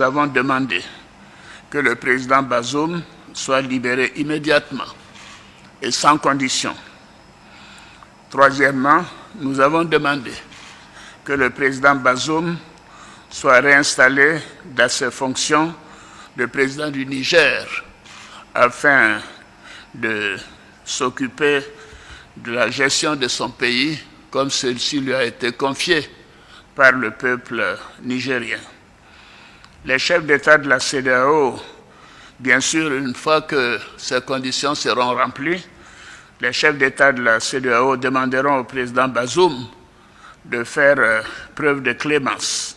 Nous avons demandé que le président Bazoum soit libéré immédiatement et sans condition. Troisièmement, nous avons demandé que le président Bazoum soit réinstallé dans ses fonctions de président du Niger afin de s'occuper de la gestion de son pays comme celle-ci lui a été confiée par le peuple nigérien. Les chefs d'État de la CEDEAO, bien sûr, une fois que ces conditions seront remplies, les chefs d'État de la CEDEAO demanderont au président Bazoum de faire preuve de clémence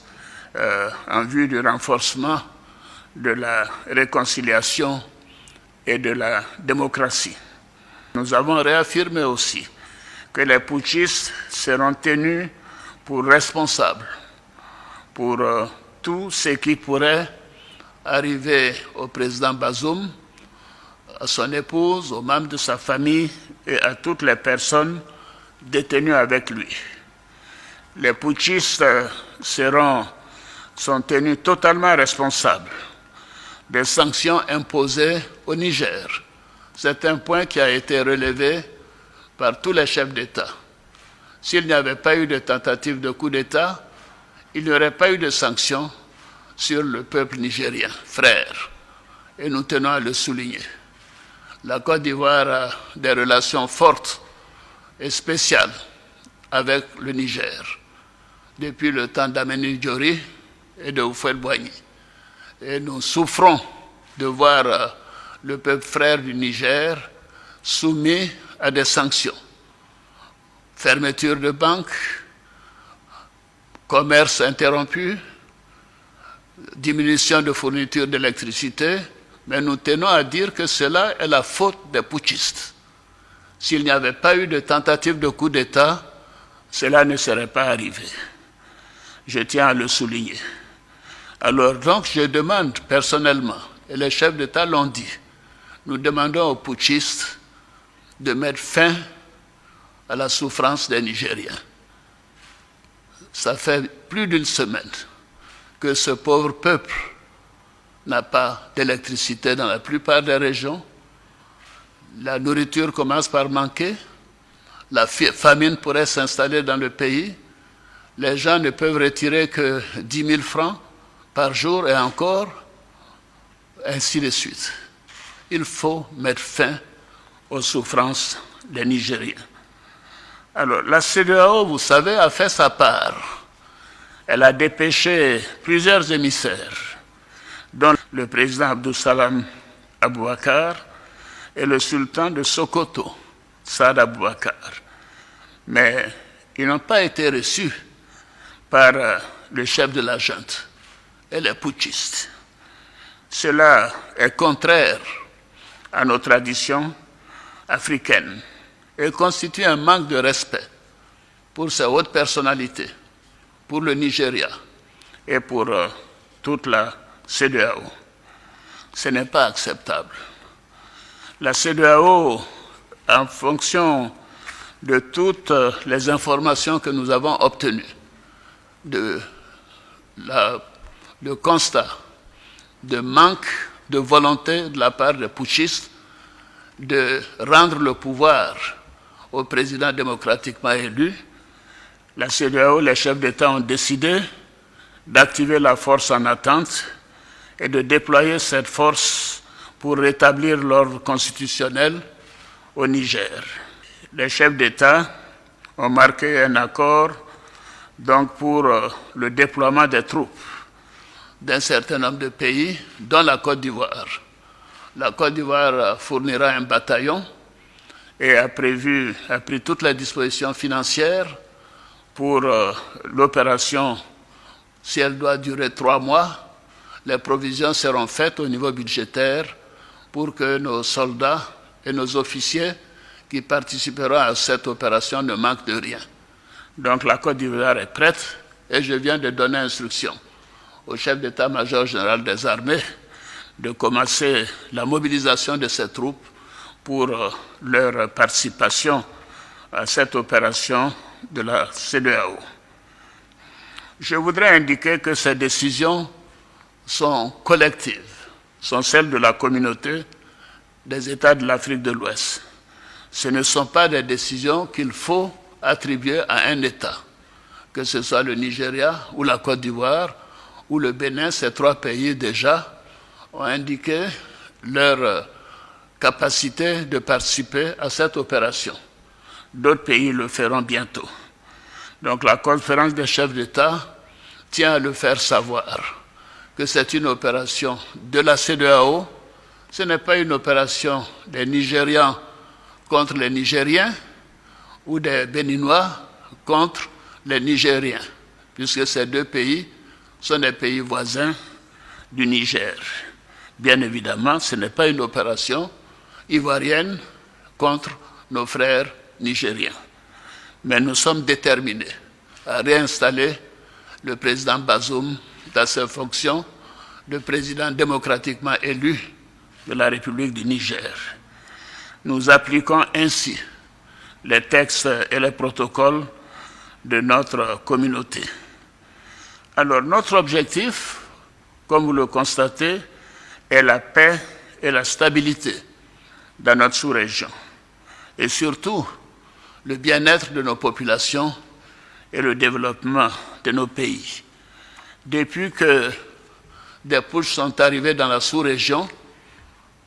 en vue du renforcement de la réconciliation et de la démocratie. Nous avons réaffirmé aussi que les putschistes seront tenus pour responsables pour tout ce qui pourrait arriver au président Bazoum, à son épouse, aux membres de sa famille et à toutes les personnes détenues avec lui. Les putschistes sont tenus totalement responsables des sanctions imposées au Niger. C'est un point qui a été relevé par tous les chefs d'État. S'il n'y avait pas eu de tentative de coup d'État, il n'y aurait pas eu de sanctions sur le peuple nigérien, frère. Et nous tenons à le souligner. La Côte d'Ivoire a des relations fortes et spéciales avec le Niger, depuis le temps d'Ameni Diori et de Houphouët-Boigny. Et nous souffrons de voir le peuple frère du Niger soumis à des sanctions. Fermeture de banques, commerce interrompu, diminution de fourniture d'électricité, mais nous tenons à dire que cela est la faute des putschistes. S'il n'y avait pas eu de tentative de coup d'État, cela ne serait pas arrivé. Je tiens à le souligner. Alors donc je demande personnellement, et les chefs d'État l'ont dit, nous demandons aux putschistes de mettre fin à la souffrance des Nigériens. Ça fait plus d'une semaine que ce pauvre peuple n'a pas d'électricité dans la plupart des régions. La nourriture commence par manquer. La famine pourrait s'installer dans le pays. Les gens ne peuvent retirer que 10 000 francs par jour et encore, ainsi de suite. Il faut mettre fin aux souffrances des Nigériens. Alors, la CEDEAO, vous savez, a fait sa part. Elle a dépêché plusieurs émissaires, dont le président Abdou Salam Aboubakar et le sultan de Sokoto, Saad Aboubakar. Mais ils n'ont pas été reçus par le chef de la junte et les putschistes. Cela est contraire à nos traditions africaines et constitue un manque de respect pour ces hautes personnalités, pour le Nigeria et pour toute la CEDEAO. Ce n'est pas acceptable. La CEDEAO, en fonction de toutes les informations que nous avons obtenues, de constat de manque de volonté de la part des putschistes de rendre le pouvoir au président démocratiquement élu, la CEDEAO, les chefs d'État ont décidé d'activer la force en attente et de déployer cette force pour rétablir l'ordre constitutionnel au Niger. Les chefs d'État ont marqué un accord donc pour le déploiement des troupes d'un certain nombre de pays, dont la Côte d'Ivoire. La Côte d'Ivoire fournira un bataillon et a pris toutes les dispositions financières pour l'opération. Si elle doit durer 3 mois, les provisions seront faites au niveau budgétaire pour que nos soldats et nos officiers qui participeront à cette opération ne manquent de rien. Donc la Côte d'Ivoire est prête et je viens de donner instruction au chef d'état-major général des armées de commencer la mobilisation de ces troupes pour leur participation à cette opération de la CEDEAO. Je voudrais indiquer que ces décisions sont collectives, sont celles de la communauté des États de l'Afrique de l'Ouest. Ce ne sont pas des décisions qu'il faut attribuer à un État, que ce soit le Nigeria ou la Côte d'Ivoire ou le Bénin. Ces trois pays déjà ont indiqué leur capacité de participer à cette opération. D'autres pays le feront bientôt. Donc la conférence des chefs d'État tient à le faire savoir que c'est une opération de la CEDEAO. Ce n'est pas une opération des Nigérians contre les Nigériens ou des Béninois contre les Nigériens, puisque ces deux pays sont des pays voisins du Niger. Bien évidemment, ce n'est pas une opération ivoirienne contre nos frères nigériens. Mais nous sommes déterminés à réinstaller le président Bazoum dans ses fonctions de président démocratiquement élu de la République du Niger. Nous appliquons ainsi les textes et les protocoles de notre communauté. Alors, notre objectif, comme vous le constatez, est la paix et la stabilité dans notre sous-région. Et surtout, le bien-être de nos populations et le développement de nos pays. Depuis que des putschs sont arrivés dans la sous-région,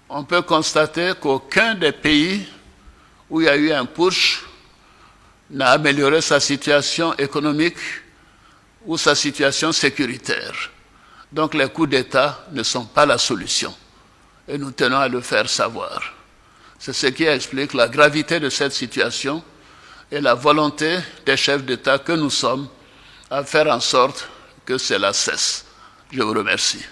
on peut constater qu'aucun des pays où il y a eu un putsch n'a amélioré sa situation économique ou sa situation sécuritaire. Donc les coups d'État ne sont pas la solution. Et nous tenons à le faire savoir. C'est ce qui explique la gravité de cette situation et la volonté des chefs d'État que nous sommes à faire en sorte que cela cesse. Je vous remercie.